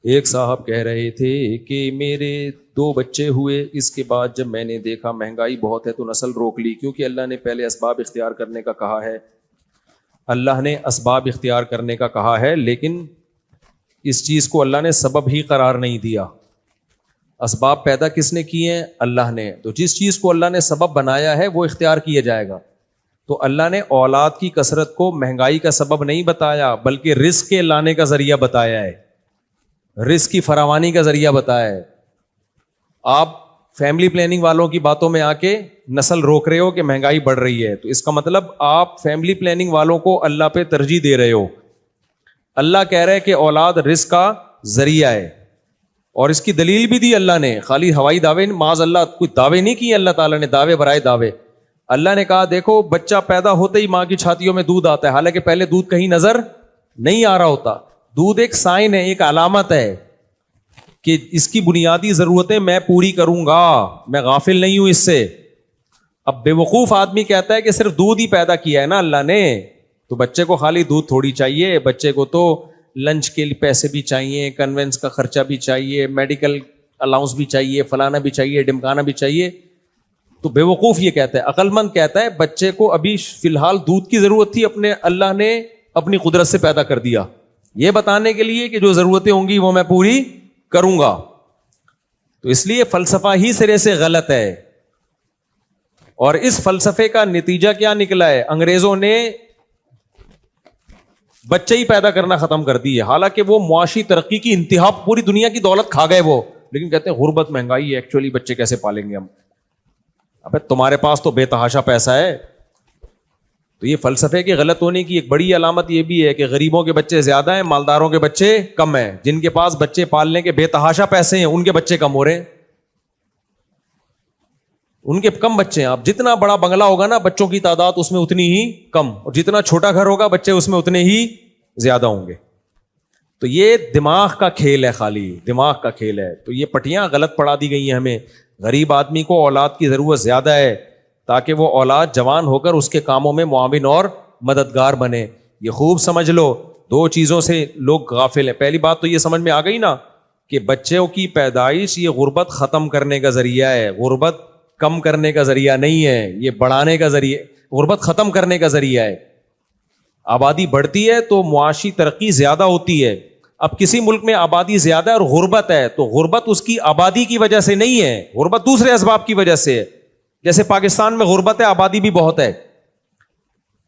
ایک صاحب کہہ رہے تھے کہ میرے 2 بچے ہوئے، اس کے بعد جب میں نے دیکھا مہنگائی بہت ہے تو نسل روک لی، کیونکہ اللہ نے پہلے اسباب اختیار کرنے کا کہا ہے. اللہ نے اسباب اختیار کرنے کا کہا ہے، لیکن اس چیز کو اللہ نے سبب ہی قرار نہیں دیا. اسباب پیدا کس نے کیے ہیں؟ اللہ نے. تو جس چیز کو اللہ نے سبب بنایا ہے وہ اختیار کیا جائے گا. تو اللہ نے اولاد کی کثرت کو مہنگائی کا سبب نہیں بتایا، بلکہ رزق کے لانے کا ذریعہ بتایا ہے، رزق کی فراوانی کا ذریعہ بتایا ہے. آپ فیملی پلاننگ والوں کی باتوں میں آ کے نسل روک رہے ہو کہ مہنگائی بڑھ رہی ہے، تو اس کا مطلب آپ فیملی پلاننگ والوں کو اللہ پہ ترجیح دے رہے ہو. اللہ کہہ رہے کہ اولاد رزق کا ذریعہ ہے، اور اس کی دلیل بھی دی اللہ نے. خالی ہوائی دعوے، معاذ اللہ کوئی دعوے نہیں کیے اللہ تعالیٰ نے، دعوے برائے دعوے. اللہ نے کہا دیکھو بچہ پیدا ہوتے ہی ماں کی چھاتیوں میں دودھ آتا ہے، حالانکہ پہلے دودھ کہیں نظر نہیں آ رہا ہوتا. دودھ ایک سائن ہے، ایک علامت ہے کہ اس کی بنیادی ضرورتیں میں پوری کروں گا، میں غافل نہیں ہوں اس سے. اب بے وقوف آدمی کہتا ہے کہ صرف دودھ ہی پیدا کیا ہے نا اللہ نے، تو بچے کو خالی دودھ تھوڑی چاہیے، بچے کو تو لنچ کے لیے پیسے بھی چاہیے، کنوینس کا خرچہ بھی چاہیے، میڈیکل الاؤنس بھی چاہیے، فلانا بھی چاہیے، ڈمکانا بھی چاہیے. تو بے وقوف یہ کہتا ہے. عقل مند کہتا ہے بچے کو ابھی فی الحال دودھ کی ضرورت تھی، اپنے اللہ نے اپنی قدرت سے پیدا کر دیا، یہ بتانے کے لیے کہ جو ضرورتیں ہوں گی وہ میں پوری کروں گا. تو اس لیے فلسفہ ہی سرے سے غلط ہے. اور اس فلسفے کا نتیجہ کیا نکلا ہے؟ انگریزوں نے بچے ہی پیدا کرنا ختم کر دی ہے. حالانکہ وہ معاشی ترقی کی انتہا، پوری دنیا کی دولت کھا گئے وہ، لیکن کہتے ہیں غربت مہنگائی ہے، ایکچولی بچے کیسے پالیں گے ہم؟ ابے تمہارے پاس تو بے تحاشا پیسہ ہے. تو یہ فلسفے کے غلط ہونے کی ایک بڑی علامت یہ بھی ہے کہ غریبوں کے بچے زیادہ ہیں، مالداروں کے بچے کم ہیں. جن کے پاس بچے پالنے کے بے تحاشا پیسے ہیں ان کے بچے کم ہو رہے ہیں، ان کے کم بچے ہیں. اب جتنا بڑا بنگلہ ہوگا نا بچوں کی تعداد اس میں اتنی ہی کم، اور جتنا چھوٹا گھر ہوگا بچے اس میں اتنے ہی زیادہ ہوں گے. تو یہ دماغ کا کھیل ہے، خالی دماغ کا کھیل ہے. تو یہ پٹیاں غلط پڑھا دی گئی ہیں ہمیں. غریب آدمی کو اولاد کی ضرورت زیادہ ہے تاکہ وہ اولاد جوان ہو کر اس کے کاموں میں معاون اور مددگار بنے. یہ خوب سمجھ لو، 2 چیزوں سے لوگ غافل ہیں. پہلی بات تو یہ سمجھ میں آ گئی نا کہ بچوں کی پیدائش یہ غربت ختم کرنے کا ذریعہ ہے، غربت کم کرنے کا ذریعہ نہیں ہے، یہ بڑھانے کا ذریعہ، غربت ختم کرنے کا ذریعہ ہے. آبادی بڑھتی ہے تو معاشی ترقی زیادہ ہوتی ہے. اب کسی ملک میں آبادی زیادہ ہے اور غربت ہے، تو غربت اس کی آبادی کی وجہ سے نہیں ہے، غربت دوسرے اسباب کی وجہ سے ہے. جیسے پاکستان میں غربت ہے، آبادی بھی بہت ہے،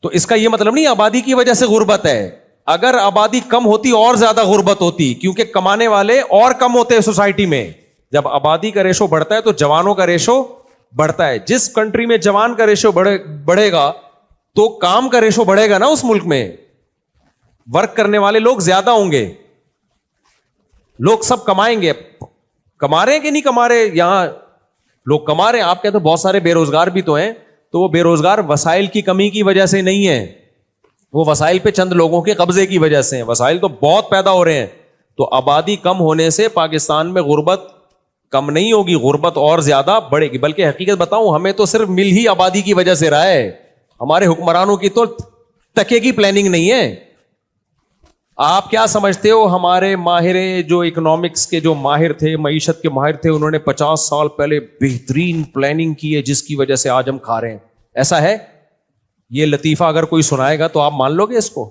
تو اس کا یہ مطلب نہیں آبادی کی وجہ سے غربت ہے. اگر آبادی کم ہوتی اور زیادہ غربت ہوتی، کیونکہ کمانے والے اور کم ہوتے ہیں سوسائٹی میں. جب آبادی کا ریشو بڑھتا ہے تو جوانوں کا ریشو بڑھتا ہے. جس کنٹری میں جوان کا ریشو بڑھے گا تو کام کا ریشو بڑھے گا نا. اس ملک میں ورک کرنے والے لوگ زیادہ ہوں گے، لوگ سب کمائیں گے. کما رہے ہیں کہ نہیں کما رہے؟ یہاں لوگ کما رہے ہیں. آپ کہتے ہیں بہت سارے بے روزگار بھی تو ہیں، تو وہ بے روزگار وسائل کی کمی کی وجہ سے نہیں ہے، وہ وسائل پہ چند لوگوں کے قبضے کی وجہ سے ہیں. وسائل تو بہت پیدا ہو رہے ہیں. تو آبادی کم ہونے سے پاکستان میں غربت کم نہیں ہوگی، غربت اور زیادہ بڑھے گی. بلکہ حقیقت بتاؤں، ہمیں تو صرف مل ہی آبادی کی وجہ سے رہا ہے. ہمارے حکمرانوں کی تو تکے کی پلاننگ نہیں ہے. آپ کیا سمجھتے ہو؟ ہمارے ماہر جو اکنامکس کے جو ماہر تھے، معیشت کے ماہر تھے، انہوں نے 50 سال پہلے بہترین پلاننگ کی ہے جس کی وجہ سے آج ہم کھا رہے ہیں. ایسا ہے؟ یہ لطیفہ اگر کوئی سنائے گا تو آپ مان لو گے اس کو؟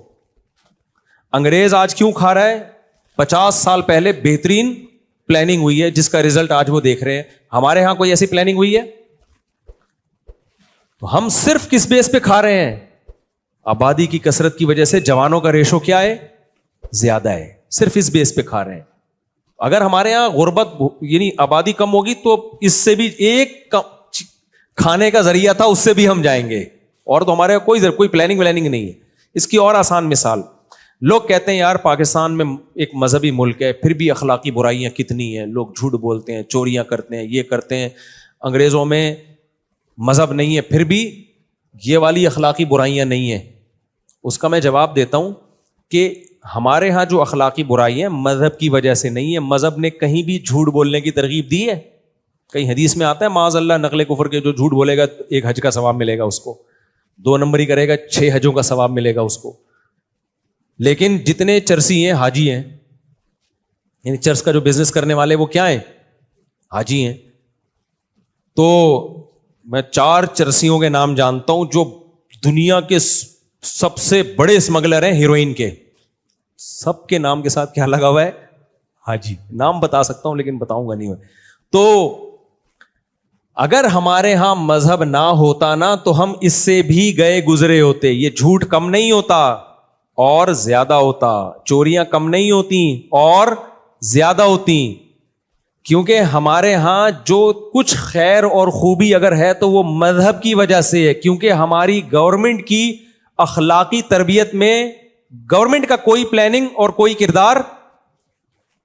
انگریز آج کیوں کھا رہا ہے؟ 50 سال پہلے بہترین پلاننگ ہوئی ہے جس کا رزلٹ آج وہ دیکھ رہے ہیں. ہمارے ہاں کوئی ایسی پلاننگ ہوئی ہے؟ تو ہم صرف کس بیس پہ کھا رہے ہیں؟ آبادی کی کثرت کی وجہ سے جوانوں کا ریشو کیا ہے؟ زیادہ ہے. صرف اس بیس پہ کھا رہے ہیں. اگر ہمارے یہاں غربت یعنی آبادی کم ہوگی تو اس سے بھی ایک کھانے کا ذریعہ تھا، اس سے بھی ہم جائیں گے. اور تو ہمارے کوئی پلاننگ نہیں ہے. اس کی اور آسان مثال، لوگ کہتے ہیں یار پاکستان میں ایک مذہبی ملک ہے، پھر بھی اخلاقی برائیاں کتنی ہیں، لوگ جھوٹ بولتے ہیں، چوریاں کرتے ہیں، یہ کرتے ہیں. انگریزوں میں مذہب نہیں ہے پھر بھی یہ والی اخلاقی برائیاں نہیں ہیں. اس کا میں جواب دیتا ہوں کہ ہمارے ہاں جو اخلاقی برائی ہیں مذہب کی وجہ سے نہیں ہے. مذہب نے کہیں بھی جھوٹ بولنے کی ترغیب دی ہے؟ کہیں حدیث میں آتا ہے معاذ اللہ نقل کفر کے جو جھوٹ بولے گا 1 حج کا ثواب ملے گا اس کو، 2 نمبری کرے گا 6 حجوں کا ثواب ملے گا اس کو. لیکن جتنے چرسی ہیں حاجی ہیں یعنی چرچ کا جو بزنس کرنے والے وہ کیا ہیں؟ حاجی ہیں. تو میں 4 چرسیوں کے نام جانتا ہوں جو دنیا کے سب سے بڑے اسمگلر ہیں ہیروئن کے. سب کے نام کے ساتھ کیا لگا ہوا ہے؟ حاجی. نام بتا سکتا ہوں لیکن بتاؤں گا نہیں میں. تو اگر ہمارے ہاں مذہب نہ ہوتا نا تو ہم اس سے بھی گئے گزرے ہوتے. یہ جھوٹ کم نہیں ہوتا اور زیادہ ہوتا, چوریاں کم نہیں ہوتی اور زیادہ ہوتی, کیونکہ ہمارے ہاں جو کچھ خیر اور خوبی اگر ہے تو وہ مذہب کی وجہ سے ہے. کیونکہ ہماری گورنمنٹ کی اخلاقی تربیت میں گورنمنٹ کا کوئی پلاننگ اور کوئی کردار,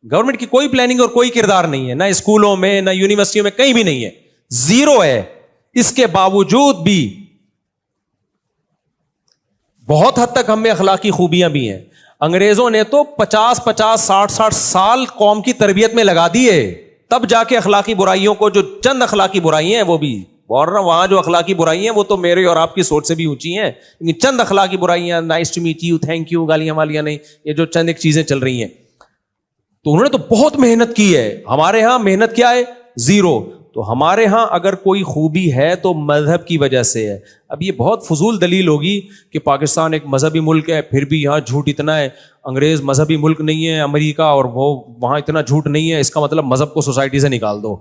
گورنمنٹ کی کوئی پلاننگ اور کوئی کردار نہیں ہے, نہ اسکولوں میں نہ یونیورسٹیوں میں, کہیں بھی نہیں ہے, زیرو ہے. اس کے باوجود بھی بہت حد تک ہم میں اخلاقی خوبیاں بھی ہیں. انگریزوں نے تو 50 60 سال قوم کی تربیت میں لگا دیے, تب جا کے اخلاقی برائیوں کو, جو چند اخلاقی برائیاں ہیں وہ بھی, اور وہاں جو اخلاقی برائیاں ہیں وہ تو میرے اور آپ کی سوچ سے بھی اونچی ہیں, لیکن چند اخلاقی برائیاں, nice to meet you, thank you, گالیاں والیاں نہیں, یہ جو چند ایک چیزیں چل رہی ہیں, تو انہوں نے تو بہت محنت کی ہے. ہمارے ہاں محنت کیا ہے؟ زیرو. تو ہمارے ہاں اگر کوئی خوبی ہے تو مذہب کی وجہ سے ہے. اب یہ بہت فضول دلیل ہوگی کہ پاکستان ایک مذہبی ملک ہے پھر بھی یہاں جھوٹ اتنا ہے, انگریز مذہبی ملک نہیں ہے امریکہ اور وہ وہاں اتنا جھوٹ نہیں ہے, اس کا مطلب مذہب کو سوسائٹی سے نکال دو.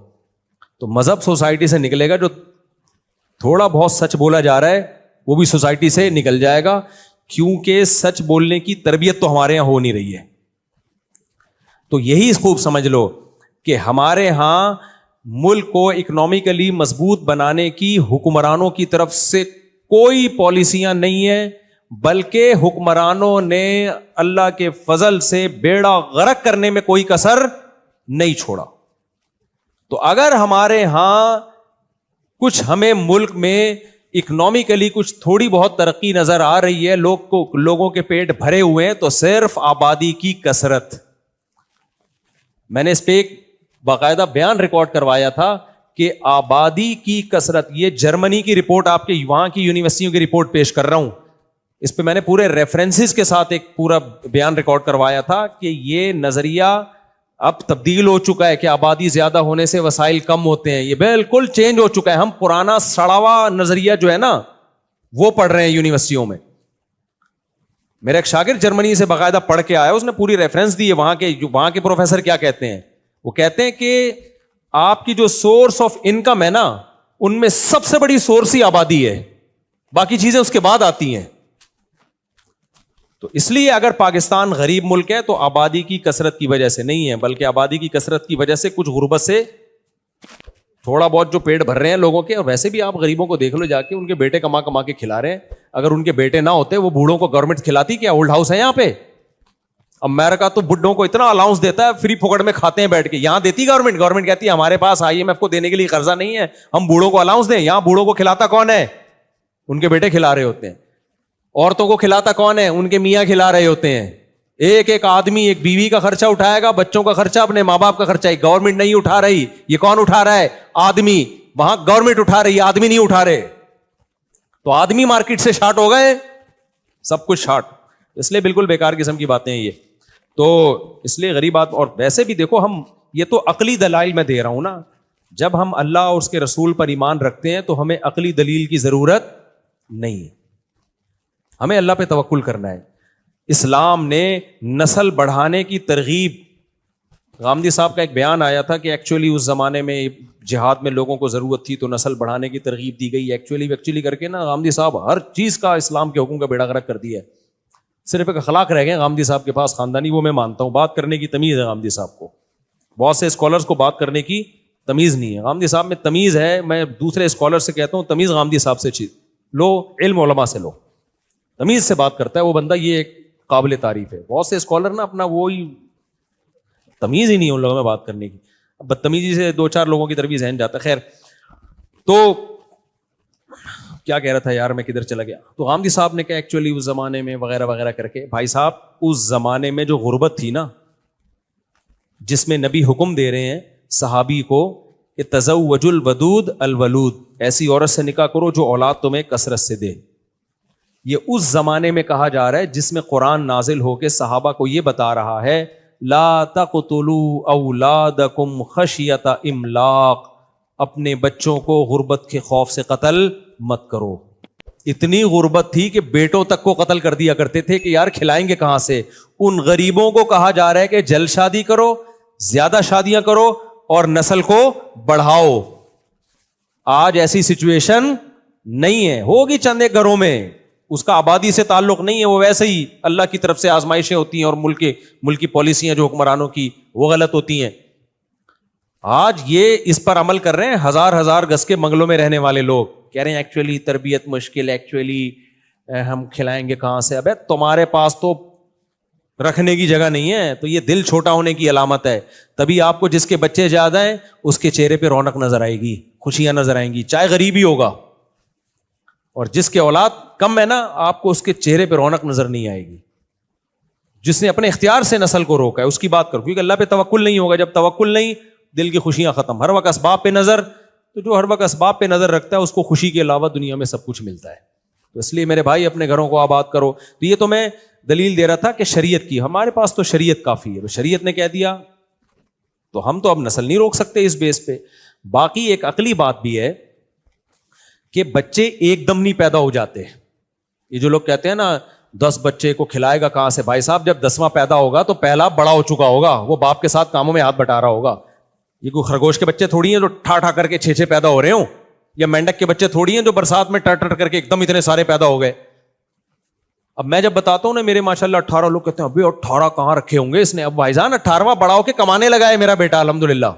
تو مذہب سوسائٹی سے نکلے گا, جو تھوڑا بہت سچ بولا جا رہا ہے وہ بھی سوسائٹی سے نکل جائے گا, کیونکہ سچ بولنے کی تربیت تو ہمارے یہاں ہو نہیں رہی ہے. تو یہی خوب سمجھ لو کہ ہمارے ہاں ملک کو اکنامکلی مضبوط بنانے کی حکمرانوں کی طرف سے کوئی پالیسیاں نہیں ہیں, بلکہ حکمرانوں نے اللہ کے فضل سے بیڑا غرق کرنے میں کوئی کسر نہیں چھوڑا. تو اگر ہمارے ہاں کچھ ہمیں ملک میں اکنامکلی کچھ تھوڑی بہت ترقی نظر آ رہی ہے, لوگوں کے پیٹ بھرے ہوئے ہیں, تو صرف آبادی کی کثرت. میں نے اس پہ ایک باقاعدہ بیان ریکارڈ کروایا تھا کہ آبادی کی کثرت, یہ جرمنی کی رپورٹ, آپ کے وہاں کی یونیورسٹیوں کی رپورٹ پیش کر رہا ہوں, اس پہ میں نے پورے ریفرنسز کے ساتھ ایک پورا بیان ریکارڈ کروایا تھا کہ یہ نظریہ اب تبدیل ہو چکا ہے کہ آبادی زیادہ ہونے سے وسائل کم ہوتے ہیں. یہ بالکل چینج ہو چکا ہے. ہم پرانا سڑا ہوا نظریہ جو ہے نا وہ پڑھ رہے ہیں یونیورسٹیوں میں. میرا ایک شاگرد جرمنی سے باقاعدہ پڑھ کے آیا, اس نے پوری ریفرنس دی ہے وہاں کے پروفیسر کیا کہتے ہیں. وہ کہتے ہیں کہ آپ کی جو سورس آف انکم ہے نا, ان میں سب سے بڑی سورس ہی آبادی ہے, باقی چیزیں اس کے بعد آتی ہیں. تو اس لیے اگر پاکستان غریب ملک ہے تو آبادی کی کثرت کی وجہ سے نہیں ہے, بلکہ آبادی کی کثرت کی وجہ سے کچھ غربت سے تھوڑا بہت جو پیٹ بھر رہے ہیں لوگوں کے. اور ویسے بھی آپ غریبوں کو دیکھ لو جا کے, ان کے بیٹے کما کے کھلا رہے ہیں. اگر ان کے بیٹے نہ ہوتے, وہ بوڑھوں کو گورنمنٹ کھلاتی کیا؟ اولڈ ہاؤس ہے یہاں پہ. امریکہ تو بڈھوں کو اتنا الاؤنس دیتا ہے, فری پھوکٹ میں کھاتے ہیں بیٹھ کے. یہاں دیتی گورنمنٹ کہتی ہے ہمارے پاس IMF کو دینے کے لیے قرضہ نہیں ہے, ہم بوڑھوں کو الاؤنس دیں. یہاں بوڑھوں کو کھلاتا کون ہے؟ ان کے بیٹے کھلا رہے ہوتے ہیں. عورتوں کو کھلاتا کون ہے؟ ان کے میاں کھلا رہے ہوتے ہیں. ایک آدمی, ایک بیوی کا خرچہ اٹھائے گا, بچوں کا خرچہ, اپنے ماں باپ کا خرچہ گورنمنٹ نہیں اٹھا رہی. یہ کون اٹھا رہا ہے؟ آدمی. وہاں گورنمنٹ اٹھا رہی ہے, آدمی نہیں اٹھا رہے. تو آدمی مارکیٹ سے شارٹ ہو گئے, سب کچھ شارٹ. اس لیے بالکل بیکار قسم کی باتیں ہیں یہ. تو اس لیے غریب بات. اور ویسے بھی دیکھو, ہم یہ تو عقلی دلائل میں دے رہا ہوں نا. جب ہم اللہ اور اس کے رسول پر ایمان رکھتے ہیں تو ہمیں عقلی دلیل کی ضرورت نہیں ہے, ہمیں اللہ پہ توکل کرنا ہے. اسلام نے نسل بڑھانے کی ترغیب, غامدی صاحب کا ایک بیان آیا تھا کہ ایکچولی اس زمانے میں جہاد میں لوگوں کو ضرورت تھی تو نسل بڑھانے کی ترغیب دی گئی. ایکچولی کر کے نا غامدی صاحب ہر چیز کا اسلام کے حکم کا بیڑا غرق کر دیا ہے. صرف ایک اخلاق رہ گئے غامدی صاحب کے پاس خاندانی, وہ میں مانتا ہوں. بات کرنے کی تمیز ہے غامدی صاحب کو. بہت سے اسکالرس کو بات کرنے کی تمیز نہیں ہے. غامدی صاحب میں تمیز ہے. میں دوسرے اسکالر سے کہتا ہوں تمیز غامدی صاحب سے لو, علم علماء سے لو. تمیز سے بات کرتا ہے وہ بندہ, یہ ایک قابل تعریف ہے. بہت سے اسکالر نا اپنا وہی تمیز ہی نہیں ان لوگوں میں بات کرنے کی, بدتمیزی سے 2-4 لوگوں کی طرف ہی ذہن جاتا ہے. خیر, تو کیا کہہ رہا تھا یار, میں کدھر چلا گیا. تو غامدی صاحب نے کہا ایکچولی اس زمانے میں وغیرہ وغیرہ کر کے. بھائی صاحب, اس زمانے میں جو غربت تھی نا, جس میں نبی حکم دے رہے ہیں صحابی کو کہ تزوج الودود الولود, ایسی عورت سے نکاح کرو جو اولاد تمہیں کثرت سے دے. یہ اس زمانے میں کہا جا رہا ہے جس میں قرآن نازل ہو کے صحابہ کو یہ بتا رہا ہے لا تقتلوا اولادکم خشیۃ املاق، اپنے بچوں کو غربت کے خوف سے قتل مت کرو. اتنی غربت تھی کہ بیٹوں تک کو قتل کر دیا کرتے تھے کہ یار کھلائیں گے کہاں سے. ان غریبوں کو کہا جا رہا ہے کہ جلد شادی کرو، زیادہ شادیاں کرو اور نسل کو بڑھاؤ. آج ایسی سچویشن نہیں ہے، ہوگی چند ایک گھروں میں، اس کا آبادی سے تعلق نہیں ہے، وہ ویسے ہی اللہ کی طرف سے آزمائشیں ہوتی ہیں اور ملکی پالیسیاں جو حکمرانوں کی وہ غلط ہوتی ہیں. آج یہ اس پر عمل کر رہے ہیں ہزار گز کے بنگلوں میں رہنے والے لوگ، کہہ رہے ہیں ایکچولی تربیت مشکل، ایکچولی ہم کھلائیں گے کہاں سے. ابے تمہارے پاس تو رکھنے کی جگہ نہیں ہے، تو یہ دل چھوٹا ہونے کی علامت ہے. تبھی آپ کو جس کے بچے زیادہ ہیں اس کے چہرے پہ رونق نظر آئے گی، خوشیاں نظر آئیں گی، چاہے غریب ہی ہوگا. اور جس کے اولاد کم ہے نا، آپ کو اس کے چہرے پہ رونق نظر نہیں آئے گی. جس نے اپنے اختیار سے نسل کو روکا ہے اس کی بات کرو، کیونکہ اللہ پہ توکل نہیں ہوگا. جب توکل نہیں، دل کی خوشیاں ختم. ہر وقت اسباب پہ نظر، تو جو ہر وقت اسباب پہ نظر رکھتا ہے اس کو خوشی کے علاوہ دنیا میں سب کچھ ملتا ہے. تو اس لیے میرے بھائی اپنے گھروں کو آباد کرو. تو یہ تو میں دلیل دے رہا تھا کہ شریعت کی، ہمارے پاس تو شریعت کافی ہے. شریعت نے کہہ دیا تو ہم تو اب نسل نہیں روک سکتے اس بیس پہ. باقی ایک عقلی بات بھی ہے کہ بچے ایک دم نہیں پیدا ہو جاتے. یہ جو لوگ کہتے ہیں نا 10 بچے کو کھلائے گا کہاں سے، بھائی صاحب جب 10واں پیدا ہوگا تو پہلا بڑا ہو چکا ہوگا، وہ باپ کے ساتھ کاموں میں ہاتھ بٹا رہا ہوگا. یہ کوئی خرگوش کے بچے تھوڑی ہیں جو ٹھا کر کے 6 پیدا ہو رہے ہوں، یا مینڈک کے بچے تھوڑی ہیں جو برسات میں ٹر کر کے ایک دم اتنے سارے پیدا ہو گئے. اب میں جب بتاتا ہوں نا میرے ماشاءاللہ 18 لوگ کہتے ہیں ابھی 18 کہاں رکھے ہوں گے اس نے. اب بھائی جان 18واں بڑا ہو کے کمانے لگا ہے میرا بیٹا، الحمدللہ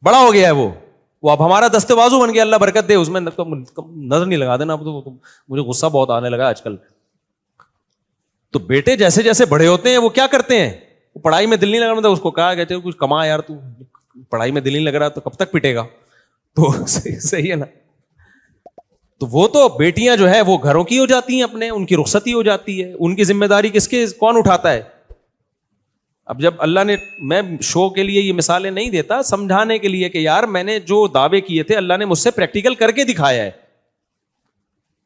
بڑا ہو گیا ہے وہ اب ہمارا دستے بازو بن گیا، اللہ برکت دے. اس میں نظر نہیں لگا دینا. اب تو مجھے غصہ بہت آنے لگا آج کل. تو بیٹے جیسے جیسے بڑے ہوتے ہیں وہ کیا کرتے ہیں، وہ پڑھائی میں دل نہیں لگا. اس کو کہا کہتے کچھ کما یار، تو پڑھائی میں دل نہیں لگ رہا تو کب تک پٹے گا. تو صحیح ہے نا. تو وہ تو بیٹیاں جو ہے وہ گھروں کی ہو جاتی ہیں اپنے، ان کی رخصتی ہو جاتی ہے. ان کی ذمہ داری کون اٹھاتا ہے. اب جب اللہ نے، میں شو کے لیے یہ مثالیں نہیں دیتا، سمجھانے کے لیے کہ یار میں نے جو دعوے کیے تھے اللہ نے مجھ سے پریکٹیکل کر کے دکھایا ہے،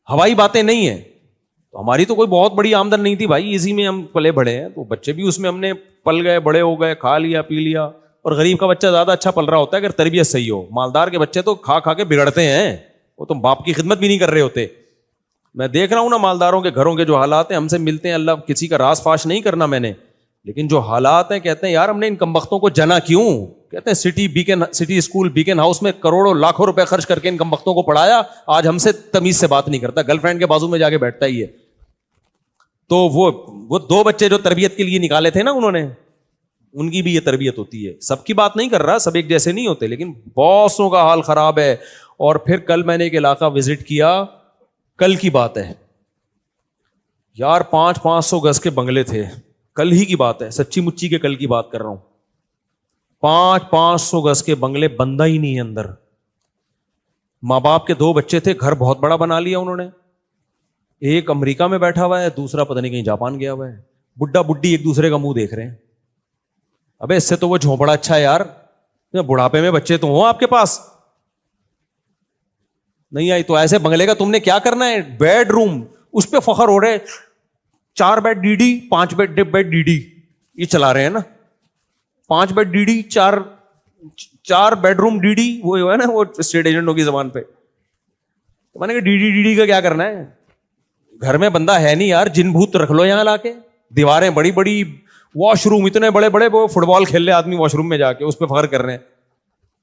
ہوائی باتیں نہیں ہیں. تو ہماری تو کوئی بہت بڑی آمدن نہیں تھی بھائی، اسی میں ہم پلے بڑے ہیں. تو بچے بھی اس میں ہم نے پل گئے، بڑے ہو گئے، کھا لیا پی لیا. اور غریب کا بچہ زیادہ اچھا پل رہا ہوتا ہے اگر تربیت صحیح ہو. مالدار کے بچے تو کھا کے بگڑتے ہیں، وہ تو باپ کی خدمت بھی نہیں کر رہے ہوتے. میں دیکھ رہا ہوں نا مالداروں کے گھروں کے جو حالات ہیں، ہم سے ملتے ہیں، اللہ کسی کا راز فاش نہیں کرنا میں نے، لیکن جو حالات ہیں کہتے ہیں یار ہم نے ان کمبختوں کو جنا کیوں. کہتے ہیں سٹی اسکول بیکن ہاؤس میں کروڑوں لاکھوں روپے خرچ کر کے ان کمبختوں کو پڑھایا، آج ہم سے تمیز سے بات نہیں کرتا، گرل فرینڈ کے بازو میں جا کے بیٹھتا ہی ہے. تو وہ 2 بچے جو تربیت کے لیے نکالے تھے نا انہوں نے، ان کی بھی یہ تربیت ہوتی ہے. سب کی بات نہیں کر رہا، سب ایک جیسے نہیں ہوتے، لیکن بہتوں کا حال خراب ہے. اور پھر کل میں نے ایک علاقہ وزٹ کیا، کل کی بات ہے یار، 500 گز کے بنگلے تھے، کل ہی کی بات ہے، سچی مچی کے کل کی بات کر رہا ہوں. 500 گز کے بنگلے، بندہ ہی نہیں ہے اندر. ماں باپ کے 2 بچے تھے، گھر بہت بڑا بنا لیا انہوں نے. ایک امریکہ میں بیٹھا ہوا ہے، دوسرا پتہ نہیں کہیں جاپان گیا ہوا ہے. بڈھا بڈھی ایک دوسرے کا منہ دیکھ رہے ہیں. ابے اس سے تو وہ جھونپڑا اچھا ہے یار، بڑھاپے میں بچے تو ہوں آپ کے پاس. نہیں آئی تو ایسے بنگلے کا تم نے کیا کرنا ہے. بیڈ روم اس پہ فخر ہو رہے، 4 bed D D, 5 bed D D, یہ چلا رہے ہیں نا. 5 bed D D, 4 bedroom D D, وہ ہے نا وہ اسٹیٹ ایجنٹوں کی زبان پہ. تو میں نے کہا ڈی ڈی کا کیا کرنا ہے، گھر میں بندہ ہے نہیں یار، جن بھوت رکھ لو یہاں لا کے. دیواریں بڑی بڑی، واش روم اتنے بڑے بڑے، وہ فٹ بال کھیل لے آدمی واش روم میں جا کے، اس پہ فخر کر رہے ہیں.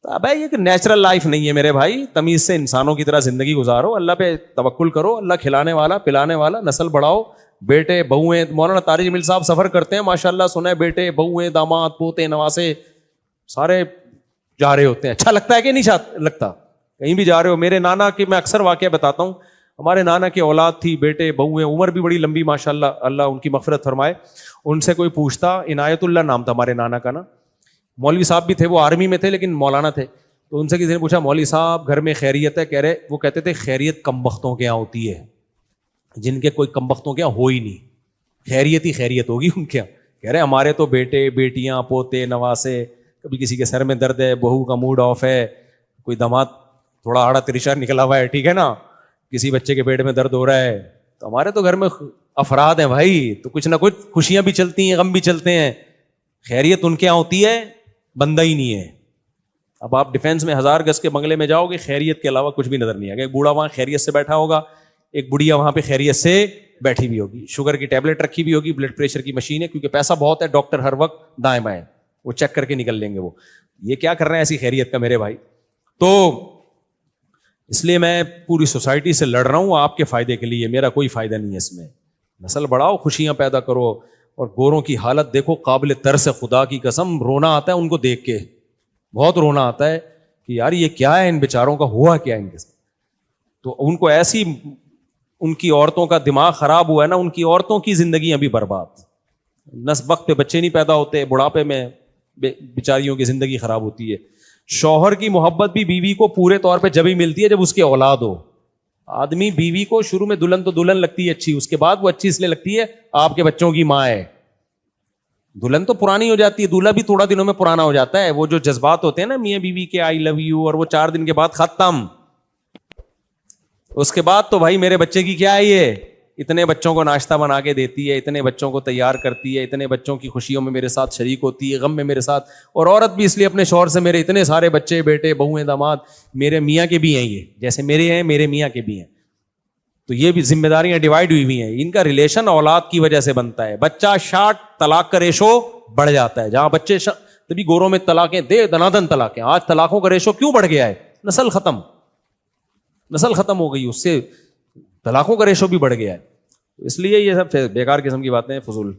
بھائی یہ نیچرل لائف نہیں ہے میرے بھائی. تمیز سے انسانوں کی طرح زندگی گزارو، اللہ پہ توکل کرو، اللہ کھلانے والا پلانے والا، نسل بڑھاؤ. بیٹے بہویں، مولانا طارق جمیل صاحب سفر کرتے ہیں ماشاءاللہ، سنا ہے بیٹے بہویں داماد پوتے نواسے سارے جا رہے ہوتے ہیں. اچھا لگتا ہے کہ نہیں لگتا؟ کہیں بھی جا رہے ہو. میرے نانا کے میں اکثر واقعہ بتاتا ہوں، ہمارے نانا کی اولاد تھی، بیٹے بہویں، عمر بھی بڑی لمبی ماشاءاللہ، اللہ ان کی مغفرت فرمائے. ان سے کوئی پوچھتا، عنایت اللہ نام تھا ہمارے نانا کا نا، مولوی صاحب بھی تھے، وہ آرمی میں تھے لیکن مولانا تھے. تو ان سے کسی نے پوچھا مولوی صاحب گھر میں خیریت ہے؟ کہہ رہے، وہ کہتے تھے خیریت کم بختوں کے یہاں ہوتی ہے، جن کے کوئی کم بختوں کے یہاں ہو ہی نہیں، خیریت ہی خیریت ہوگی ان کے یہاں. کہہ رہے ہمارے تو بیٹے بیٹیاں پوتے نواسے، کبھی کسی کے سر میں درد ہے، بہو کا موڈ آف ہے، کوئی داماد تھوڑا آڑا تریشا نکلا ہوا ہے، ٹھیک ہے نا، کسی بچے کے پیٹ میں درد ہو رہا ہے. تو ہمارے تو گھر میں افراد ہیں بھائی، تو کچھ نہ کچھ خوشیاں بھی چلتی ہیں، غم بھی چلتے ہیں. خیریت ان کے یہاں ہوتی ہے, بندہ ہی نہیں ہے. اب آپ ڈیفینس میں 1000 گز کے بنگلے میں جاؤ گے, خیریت کے علاوہ کچھ بھی نظر نہیں آئے گا. ایک بوڑھا وہاں خیریت سے بیٹھا ہوگا, ایک بڑھیا وہاں پہ خیریت سے بیٹھی بھی ہوگی, شوگر کی ٹیبلٹ رکھی بھی ہوگی, بلڈ پریشر کی مشین ہے, کیونکہ پیسہ بہت ہے, ڈاکٹر ہر وقت دائیں بائیں وہ چیک کر کے نکل لیں گے. وہ یہ کیا کر رہے ہیں ایسی خیریت کا میرے بھائی؟ تو اس لیے میں پوری سوسائٹی سے لڑ رہا ہوں آپ کے فائدے کے لیے, میرا کوئی فائدہ نہیں ہے اس میں. نسل بڑھاؤ, خوشیاں پیدا کرو. اور گوروں کی حالت دیکھو, قابل ترس ہے, خدا کی قسم رونا آتا ہے ان کو دیکھ کے, بہت رونا آتا ہے کہ یار یہ کیا ہے, ان بیچاروں کا ہوا کیا ان کے ساتھ. تو ان کو ایسی, ان کی عورتوں کا دماغ خراب ہوا ہے نا, ان کی عورتوں کی زندگی ابھی برباد. وقت پہ بچے نہیں پیدا ہوتے, بڑھاپے میں بیچاریوں کی زندگی خراب ہوتی ہے. شوہر کی محبت بھی بیوی کو پورے طور پہ جب ہی ملتی ہے جب اس کی اولاد ہو. آدمی بیوی کو شروع میں دلہن تو دلہن لگتی ہے اچھی, اس کے بعد وہ اچھی اس لیے لگتی ہے آپ کے بچوں کی ماں ہے. دلہن تو پرانی ہو جاتی ہے, دولہا بھی تھوڑا دنوں میں پرانا ہو جاتا ہے. وہ جو جذبات ہوتے ہیں نا میاں بیوی کے, آئی لو یو, اور وہ 4 دن کے بعد ختم. اس کے بعد تو بھائی میرے بچے کی کیا ہے, یہ اتنے بچوں کو ناشتہ بنا کے دیتی ہے, اتنے بچوں کو تیار کرتی ہے, اتنے بچوں کی خوشیوں میں میرے ساتھ شریک ہوتی ہے, غم میں میرے ساتھ. اور عورت بھی اس لیے اپنے شوہر سے, میرے اتنے سارے بچے, بیٹے, بہویں, داماد میرے میاں کے بھی ہیں, یہ جیسے میرے ہیں میرے میاں کے بھی ہیں. تو یہ بھی ذمہ داریاں ڈیوائڈ ہوئی ہوئی ہیں. ان کا ریلیشن اولاد کی وجہ سے بنتا ہے. بچہ 60 طلاق کا ریشو بڑھ جاتا ہے. جہاں بچے تبھی گوروں میں طلاقیں دے دنادن طلاقیں. آج طلاقوں کا ریشو کیوں بڑھ گیا ہے؟ نسل ختم ہو گئی, اس سے طلاقوں کا ریشو بھی بڑھ گیا ہے. اس لیے یہ سب بیکار قسم کی باتیں ہیں, فضول.